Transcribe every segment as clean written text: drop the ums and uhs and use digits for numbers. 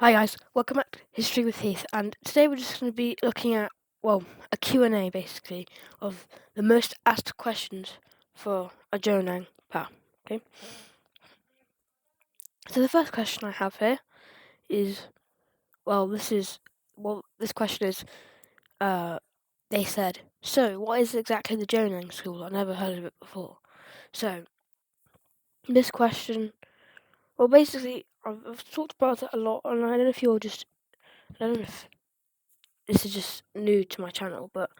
Hi guys, welcome back to History with Heath, and today we're just going to be looking at, a Q&A basically of the most asked questions for a Jonangpa. Okay, so the first question I have here is, this question is, they said, so what is exactly the Jonang School? I never heard of it before. So, this question, basically, I've talked about it a lot, and I don't know if this is just new to my channel, but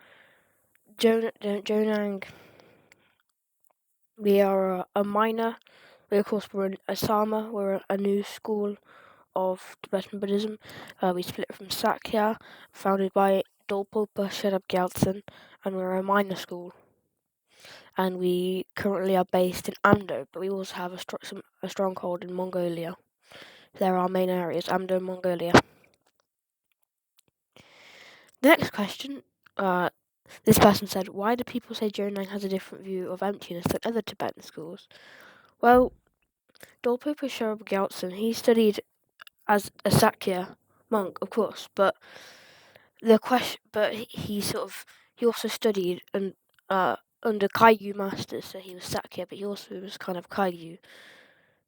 Jonang, we are a minor. Of course, we're in Asama. We're a new school of Tibetan Buddhism. We split from Sakya, founded by Dolpopa Sherab Gyaltsen, and we're a minor school. And we currently are based in Amdo, but we also have a stronghold in Mongolia. They're our main areas, Amdo and Mongolia. The next question, this person said, why do people say Jonang has a different view of emptiness than other Tibetan schools? Well, Dolpopa Sherab Gyaltsen, he studied as a Sakya monk, of course, but he also studied under Kaigyu masters, so he was Sakya, but he also was kind of Kaigyu.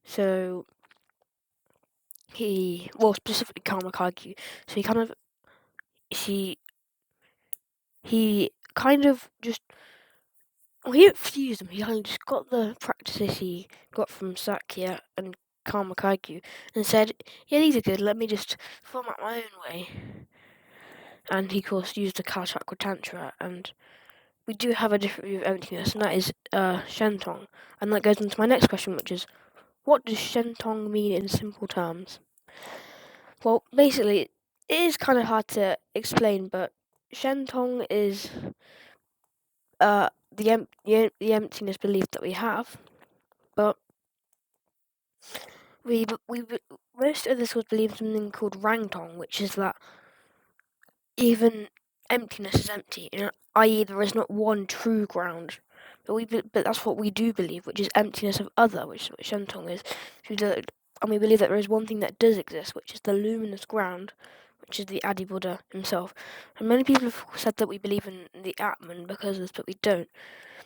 So specifically Karma Kaigyu. So he kind of just he didn't fuse them. He kind of just got the practices he got from Sakya and Karma Kaigyu and said, "Yeah, these are good. Let me just format my own way." And he, of course, used the Kalachakra Tantra, and we do have a different view of emptiness, and that is Shentong. And that goes into my next question, which is, what does Shentong mean in simple terms? Well, basically, it is kind of hard to explain, but Shentong is the emptiness belief that we have, but most of this would believe something called Rangtong, which is that even emptiness is empty, i.e. there is not one true ground. But that's what we do believe, which is emptiness of other, which is what Shentong is. And we believe that there is one thing that does exist, which is the luminous ground, which is the Adi Buddha himself. And many people have said that we believe in the Atman because of this, but we don't.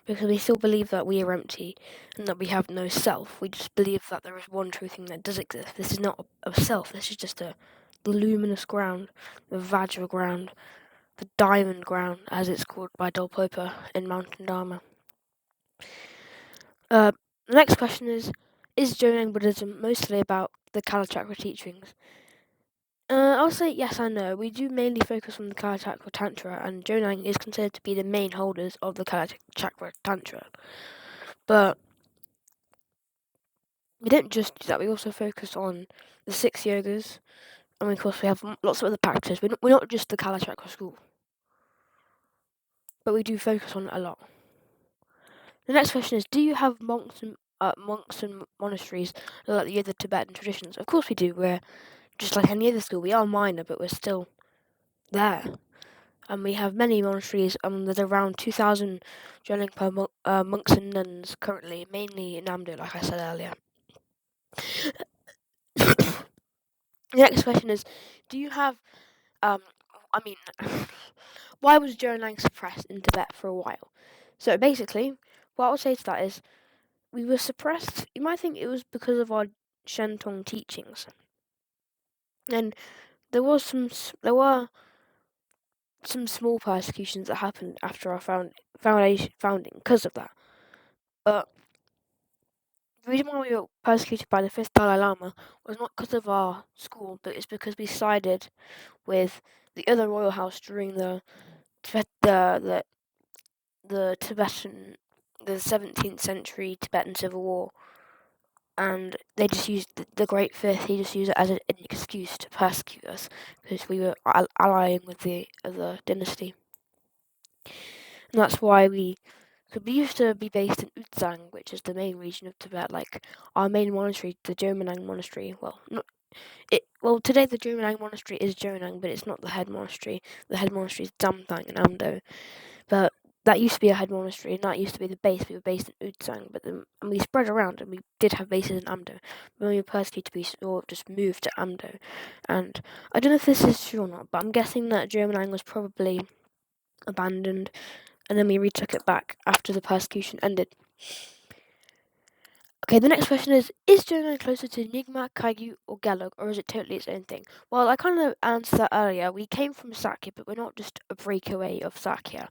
Because we still believe that we are empty and that we have no self. We just believe that there is one true thing that does exist. This is not a self, this is just the luminous ground, the Vajra ground, the diamond ground, as it's called by Dolpopa in Mountain Dharma. The next question is Jonang Buddhism mostly about the Kalachakra teachings? I'll say yes and no. We do mainly focus on the Kalachakra Tantra, and Jonang is considered to be the main holders of the Kalachakra Tantra. But we don't just do that, we also focus on the 6 yogas, and of course we have lots of other practices. We're not just the Kalachakra school, but we do focus on it a lot. The next question is, do you have monks and monasteries like the other Tibetan traditions? Of course we do. We're just like any other school. We are minor, but we're still there. And we have many monasteries. There's around 2,000 Jonangpa monks and nuns currently, mainly in Amdo, like I said earlier. The next question is, do you have, why was Jonang suppressed in Tibet for a while? So basically, what I would say to that is, we were suppressed. You might think it was because of our Shentong teachings, and there were some small persecutions that happened after our founding because of that. But the reason why we were persecuted by the 5th Dalai Lama was not because of our school, but it's because we sided with the other royal house during the Tibetan, the 17th century Tibetan Civil War, and they just used the Great Fifth. He just used it as an excuse to persecute us because we were allying with the other dynasty, and that's why we used to be based in Utzang, which is the main region of Tibet. Like our main monastery, the Jomanang Monastery. Today the Jomanang Monastery is Jonang, but it's not the head monastery. The head monastery is Damthang in Amdo. But that used to be a head monastery, and that used to be the base. We were based in Utsang, but then and we spread around, and we did have bases in Amdo. When we were persecuted, we sort of just moved to Amdo, and I don't know if this is true or not, but I'm guessing that Jonang was probably abandoned, and then we retook it back after the persecution ended. Okay, the next question is Jonang closer to Nyingma, Kaigyu, or Gelug, or is it totally its own thing? Well, I kind of answered that earlier. We came from Sakya, but we're not just a breakaway of Sakya.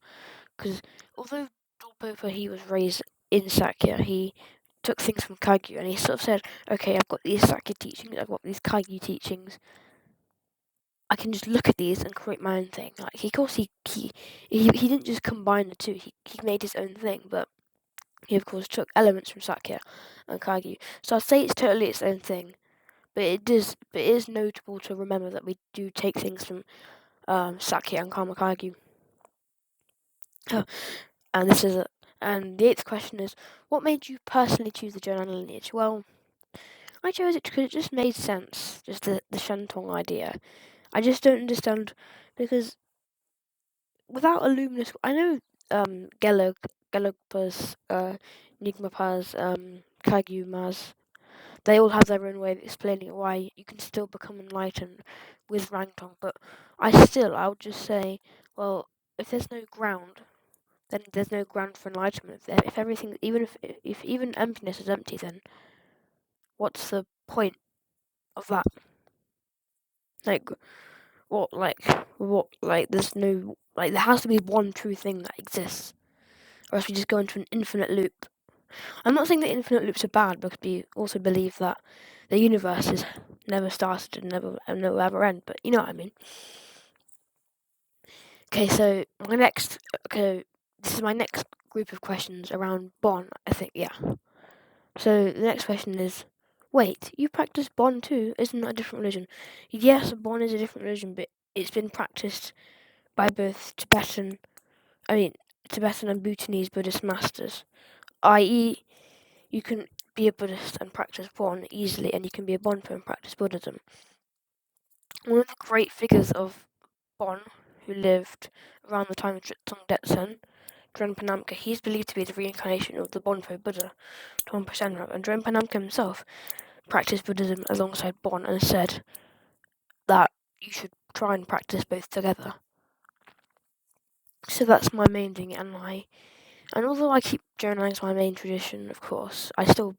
Because although Dorpopa, he was raised in Sakya, he took things from Kaigyu, and he sort of said, okay, I've got these Sakya teachings, I've got these Kaigyu teachings. I can just look at these and create my own thing. Like, of course, he didn't just combine the two. He made his own thing, but he of course took elements from Sakya and Kaigyu. So I'd say it's totally its own thing, but it is notable to remember that we do take things from Sakya and Karma Kaigyu. And the eighth question is, what made you personally choose the Jonan lineage? Well, I chose it because it just made sense, just the Shantong idea. I just don't understand, because without a luminous... I know Gelugpa's, Nigmapa's, Kaigyu Ma's, they all have their own way of explaining why you can still become enlightened with Rangtong, but I would just say, well, if there's no ground, then there's no ground for enlightenment. If everything, if even emptiness is empty, then what's the point of that? Like, there's no, there has to be one true thing that exists, or else we just go into an infinite loop. I'm not saying that infinite loops are bad, because we also believe that the universe is never started and never ever end, but you know what I mean. Okay, so this is my next group of questions around Bon, I think, yeah. So the next question is, wait, you practice Bon too? Isn't that a different religion? Yes, Bon is a different religion, but it's been practiced by both Tibetan and Bhutanese Buddhist masters, i.e., you can be a Buddhist and practice Bon easily, and you can be a Bonpo and practice Buddhism. One of the great figures of Bon, who lived around the time of Dritsong Detsen, Drenpa Namka, he's believed to be the reincarnation of the Bonpo Buddha, Trungpa Shenrab, and Drenpa Namka himself practiced Buddhism alongside Bon and said that you should try and practice both together. So that's my main thing, and although I keep Jonang as my main tradition, of course, I still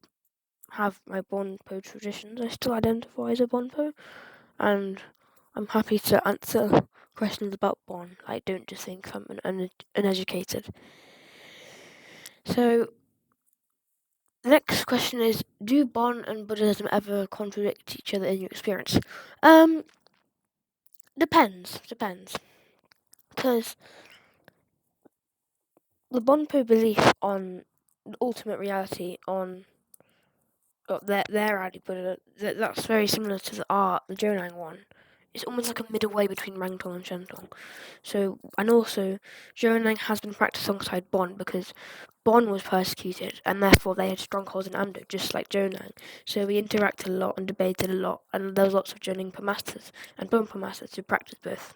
have my Bonpo traditions. I still identify as a Bonpo, and I'm happy to answer questions about Bon. I don't just think I'm uneducated. So the next question is, do Bon and Buddhism ever contradict each other in your experience? Depends. Because the Bonpo belief on the ultimate reality, on their Adi Buddha, that's very similar to the Jonang one. It's almost like a middle way between Rangtong and Shentong. So, and also, Jonang has been practiced alongside Bon, because Bon was persecuted, and therefore they had strongholds in Amdo, just like Jonang. So we interacted a lot and debated a lot, and there was lots of Jonangpa masters and Bonpa masters who practiced both.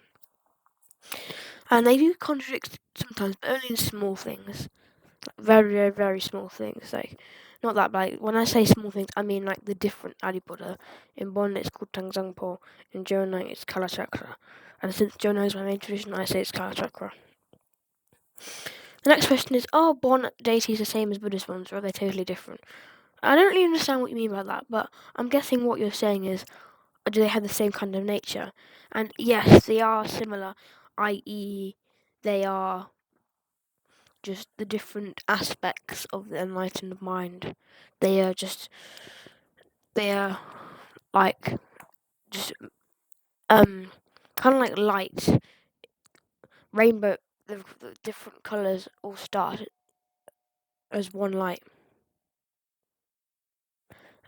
And they do contradict sometimes, but only in small things. Very, very, very small things. Like, not that bad. When I say small things, I mean like the different Adi Buddha. In Bon, it's called Tangzangpo. In Jonang, it's Kalachakra. And since Jonang is my main tradition, I say it's Kalachakra. The next question is, are Bon deities the same as Buddhist ones, or are they totally different? I don't really understand what you mean by that, but I'm guessing what you're saying is, do they have the same kind of nature? And yes, they are similar, i.e., they are just the different aspects of the enlightened mind. They are like just kind of like light, rainbow. The different colours all start as one light.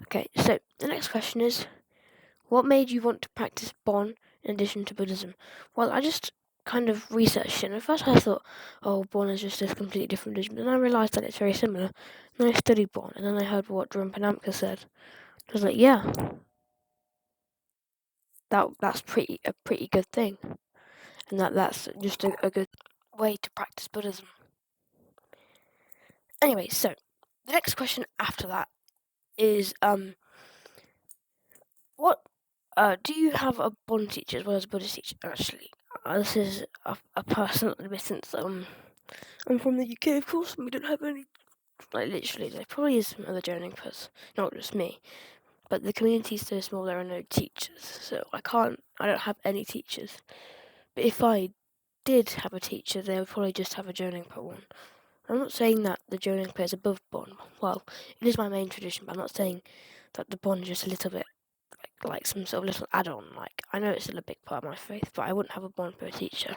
Okay, so the next question is, what made you want to practice Bon in addition to Buddhism? Well, I just kind of researched it, and at first I thought, oh, Bon is just a completely different religion, but then I realised that it's very similar. And then I studied Bon, and then I heard what Drunpa Namka said. I was like, yeah, that's a pretty good thing, and that's just a good way to practice Buddhism. Anyway, so the next question after that is what do you have a Bon teacher as well as a Buddhist teacher? Actually, this is a personal admittance. I'm from the UK, of course, and we don't have any. Like literally, there probably is some other Jonangpas, not just me. But the community's so small, there are no teachers, so I don't have any teachers. But if I did have a teacher, they would probably just have a Jonangpa one. I'm not saying that the Jonangpa is above Bon. Well, it is my main tradition, but I'm not saying that the Bon is just a little bit like some sort of little add-on. Like, I know it's still a big part of my faith, but I wouldn't have a Bon per teacher.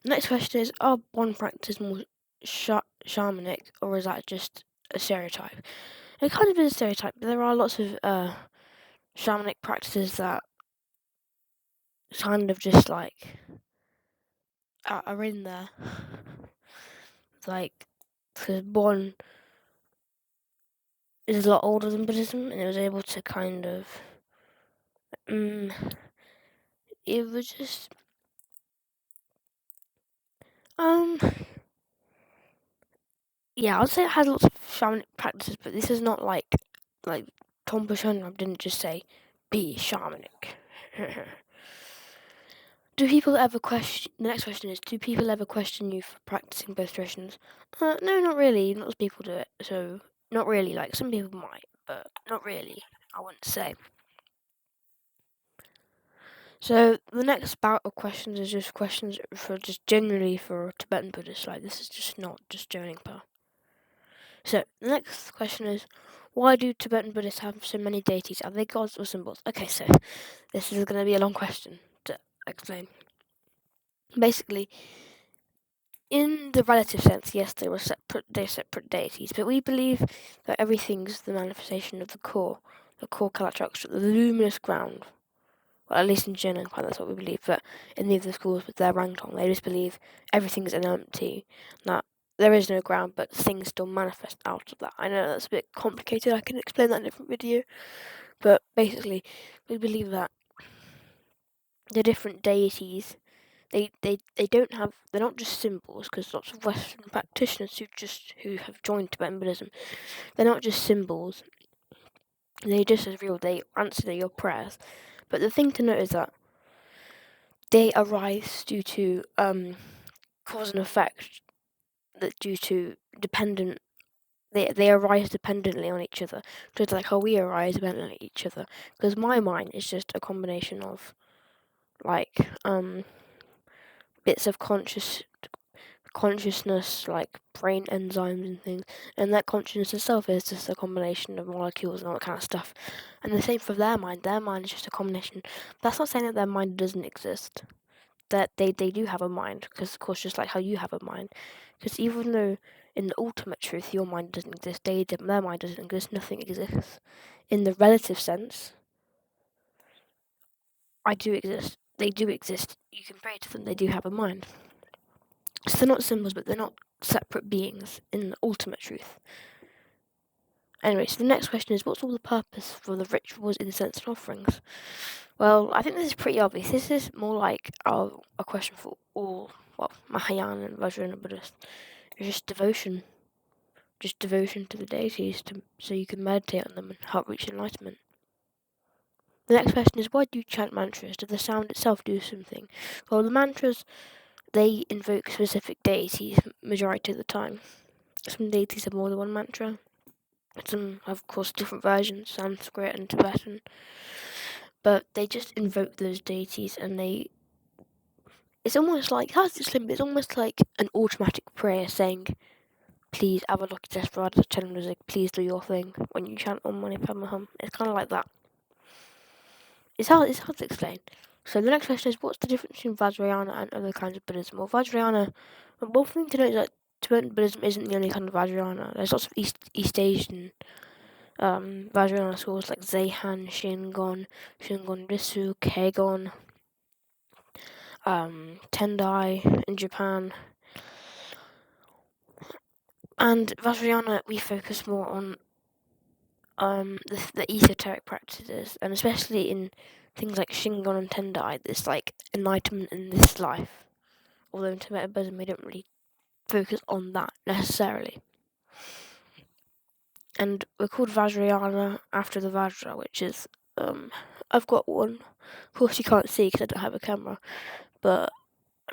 The next question is, are Bon practices more shamanic, or is that just a stereotype? It kind of is a stereotype, but there are lots of shamanic practices that kind of just like are in there. Like, because Bon is a lot older than Buddhism, and it was able to kind of it was just yeah, I'd say it has lots of shamanic practices, but this is not like Tompa Shanram didn't just say be shamanic. Do people ever question? The next question is: do people ever question you for practicing both traditions? No, not really. Lots of people do it, so not really. Like some people might, but not really. I wouldn't say. So the next bout of questions is just questions for just generally for Tibetan Buddhists. Like this is just not just Jonangpa. So the next question is, why do Tibetan Buddhists have so many deities? Are they gods or symbols? Okay, so this is going to be a long question to explain. Basically, in the relative sense, yes, they're separate deities, but we believe that everything's the manifestation of the core Kalachuksha, the luminous ground. Well, at least in Jonangpa, that's what we believe. But in the other schools with their Rangtong, they just believe everything's an empty, that there is no ground, but things still manifest out of that. I know that's a bit complicated. I can explain that in a different video. But basically, we believe that the different deities, they're not just symbols, because lots of Western practitioners who have joined Tibetan Buddhism, they're not just symbols. They're just as real. They answer your prayers. But the thing to note is that they arise due to cause and effect, that due to dependent. They arise dependently on each other, just like how we arise dependently on each other. Because my mind is just a combination of like bits of consciousness, like brain enzymes and things, and that consciousness itself is just a combination of molecules and all that kind of stuff. And the same for their mind. Their mind is just a combination. That's not saying that their mind doesn't exist. That they do have a mind, because of course, just like how you have a mind. Because even though in the ultimate truth your mind doesn't exist, their mind doesn't exist, nothing exists. In the relative sense, I do exist. They do exist. You can pray to them. They do have a mind. So they're not symbols, but they're not separate beings in the ultimate truth. Anyway, so the next question is, what's all the purpose for the rituals, incense, and offerings? Well, I think this is pretty obvious. This is more like a question for all, Mahayana and Vajrayana Buddhists. It's just devotion to the deities, so you can meditate on them and help reach enlightenment. The next question is, why do you chant mantras? Does the sound itself do something? Well, the mantras, they invoke specific deities majority of the time. Some deities have more than one mantra. Some have, of course, different versions, Sanskrit and Tibetan. But they just invoke those deities, and it's almost like, how's it explain? It's almost like an automatic prayer saying, please, Avalokitesvarada Chandrazik, please do your thing when you chant Om Mani Padme Hum. It's kind of like that. It's hard to explain. So the next question is, what's the difference between Vajrayana and other kinds of Buddhism? Well, Vajrayana, one thing to note is that Tibetan Buddhism isn't the only kind of Vajrayana. There's lots of East Asian Vajrayana schools like Zeihan, Shingon Risu, Kegon, Tendai in Japan. And Vajrayana, we focus more on the esoteric practices, and especially in things like Shingon and Tendai, this like enlightenment in this life. Although in Tibetan Buddhism we don't really focus on that necessarily. And we're called Vajrayana after the Vajra, which is, I've got one. Of course you can't see because I don't have a camera, but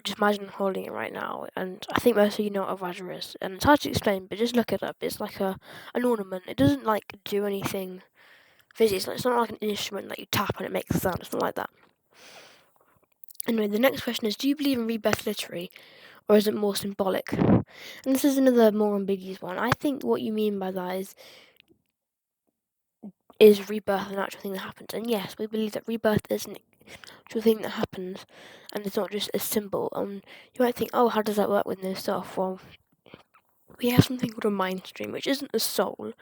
just imagine holding it right now. And I think most of you know what a Vajra is. And it's hard to explain, but just look it up. It's like an ornament. It doesn't like do anything physically. It's not like an instrument that you tap and it makes a sound. It's not like that. Anyway, the next question is, do you believe in rebirth literally, or is it more symbolic? And this is another more ambiguous one. I think what you mean by that is rebirth an actual thing that happens? And yes, we believe that rebirth is an actual thing that happens, and it's not just a symbol. You might think, oh, how does that work with no stuff? Well, we have something called a mind stream, which isn't a soul,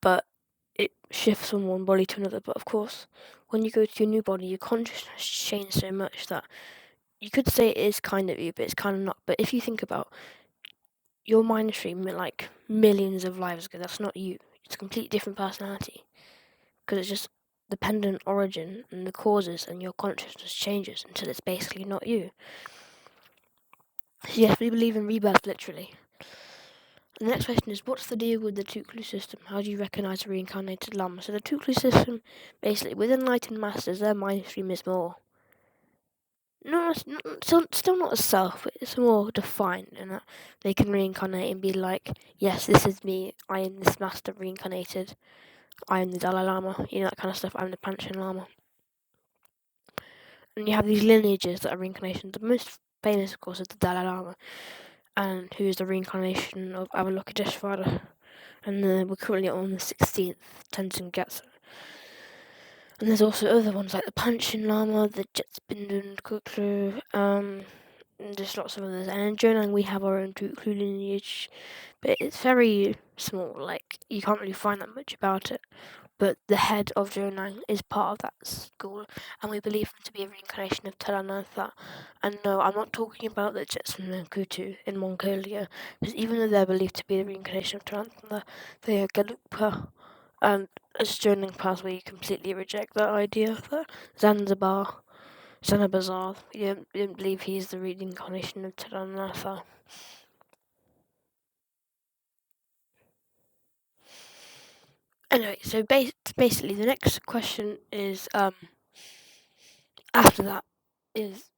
but it shifts from one body to another. But of course, when you go to your new body, your consciousness changes so much that you could say it is kind of you, but it's kind of not. But if you think about your mind stream, like millions of lives ago, that's not you. It's a completely different personality, because it's just dependent origin and the causes, and your consciousness changes until it's basically not you. So yes, we believe in rebirth literally. The next question is, what's the deal with the Tuklu system? How do you recognise a reincarnated Lama? So the Tuklu system, basically, with enlightened masters, their mind stream is more, still not a self, but it's more defined, in that they can reincarnate and be like, yes, this is me, I am this master reincarnated, I am the Dalai Lama, that kind of stuff, I'm the Panchen Lama. And you have these lineages that are reincarnations. The most famous, of course, is the Dalai Lama, and who is the reincarnation of Avalokiteshvara. And we're currently on the 16th, Tenzin Gyatso. And there's also other ones like the Panchen Lama, the Jetsbindun Kuklu, and just lots of others. And in Jonang we have our own Tuklu lineage, but it's very small, like you can't really find that much about it. But the head of Jonang is part of that school, and we believe him to be a reincarnation of Teranatha. And no, I'm not talking about the Jetsun Kutu in Mongolia, because even though they're believed to be the reincarnation of Teranatha, they are Gelugpa. And as Jonangpa, we completely reject that idea that Zanabazar, we don't believe he's the reincarnation of Teranatha. Anyway, so basically the next question is, after that, is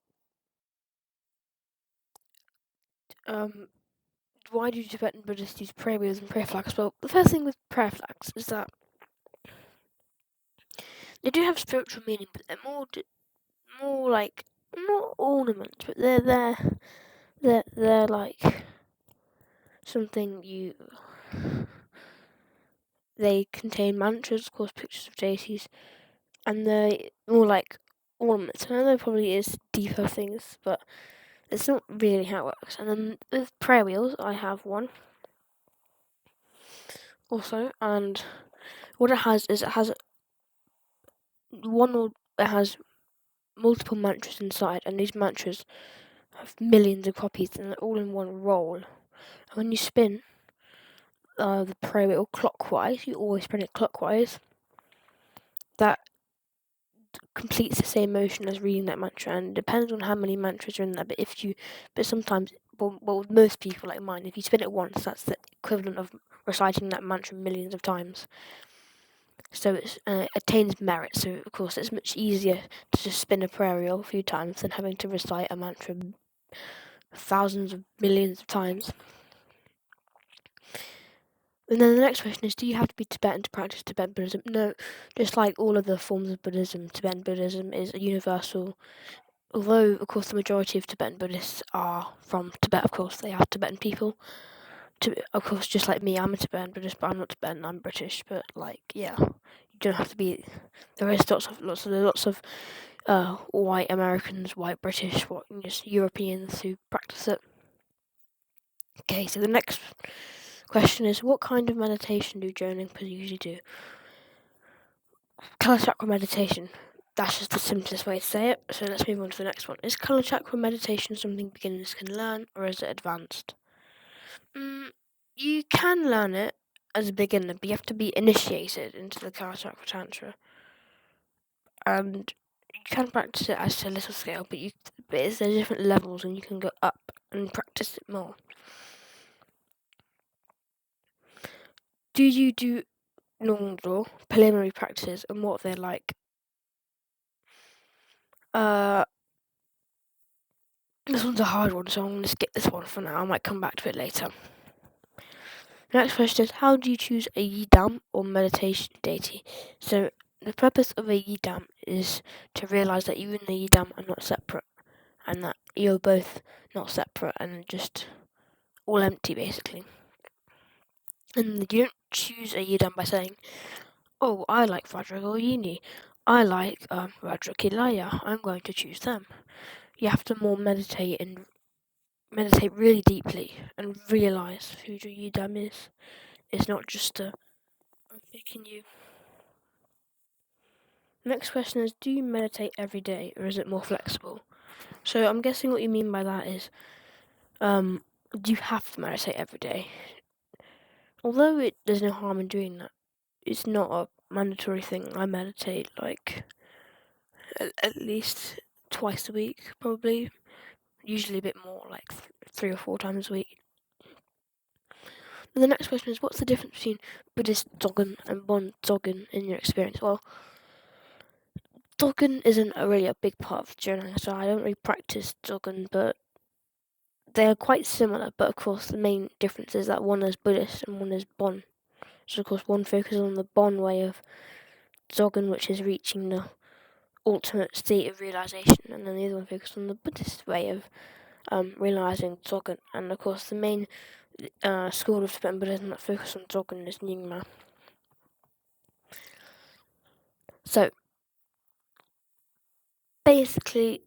why do Tibetan Buddhists use prayer wheels and prayer flags? Well, the first thing with prayer flags is that they do have spiritual meaning, but they're more like, not ornaments, but they're like something they contain mantras, of course, pictures of deities, and they're more like ornaments. I know there probably is deeper things, but it's not really how it works. And then with prayer wheels, I have one also, and what it has is it has multiple mantras inside, and these mantras have millions of copies, and they're all in one roll. And when you spin the prayer wheel clockwise, you always spin it clockwise, that completes the same motion as reading that mantra, and it depends on how many mantras are in there. But sometimes, well, with most people like mine, if you spin it once, that's the equivalent of reciting that mantra millions of times. So it attains merit. So of course, it's much easier to just spin a prayer wheel a few times than having to recite a mantra thousands of millions of times. And then the next question is, do you have to be Tibetan to practice Tibetan Buddhism? No, just like all other forms of Buddhism, Tibetan Buddhism is universal. Although, of course, the majority of Tibetan Buddhists are from Tibet, of course, they are Tibetan people. Of course, just like me, I'm a Tibetan Buddhist, but I'm not Tibetan, I'm British. But, you don't have to be. There is lots of white Americans, white British, just Europeans who practice it. Okay, so the next question is, what kind of meditation do Jonangpas usually do? Kalachakra meditation. That's just the simplest way to say it. So let's move on to the next one. Is Kalachakra meditation something beginners can learn, or is it advanced? You can learn it as a beginner, but you have to be initiated into the Kalachakra Tantra. And you can practice it at a little scale, but there's different levels, and you can go up and practice it more. Do you do normal draw, preliminary practices, and what they're like? This one's a hard one, so I'm going to skip this one for now. I might come back to it later. The next question is, how do you choose a yidam or meditation deity? So the purpose of a yidam is to realise that you and the yidam are not separate, and that you're both not separate and just all empty, basically. And you don't choose a yidam by saying, oh, I like Vajrayogini, I like Vajrakilaya, I'm going to choose them. You have to more meditate really deeply and realise who your yidam is. It's not just I'm picking you. Next question is, do you meditate every day or is it more flexible? So I'm guessing what you mean by that is, do you have to meditate every day? Although there's no harm in doing that, it's not a mandatory thing. I meditate like at least twice a week, probably. Usually a bit more, like 3 or 4 times a week. And the next question is, what's the difference between Buddhist Dzogchen and Bon Dzogchen in your experience? Well, Dzogchen isn't really a big part of journaling, so I don't really practice Dzogchen, but they are quite similar. But of course, the main difference is that one is Buddhist and one is Bon. So of course, one focuses on the Bon way of Dzogchen, which is reaching the ultimate state of realization, and then the other one focuses on the Buddhist way of realizing Dzogchen. And of course, the main school of Tibetan Buddhism that focuses on Dzogchen is Nyingma. So basically,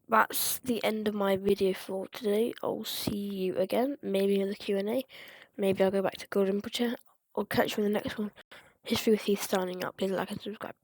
that's the end of my video for today. I'll see you again, maybe in the Q&A. Maybe I'll go back to Golden Butcher. I'll catch you in the next one. History with Heath signing up. Please like and subscribe.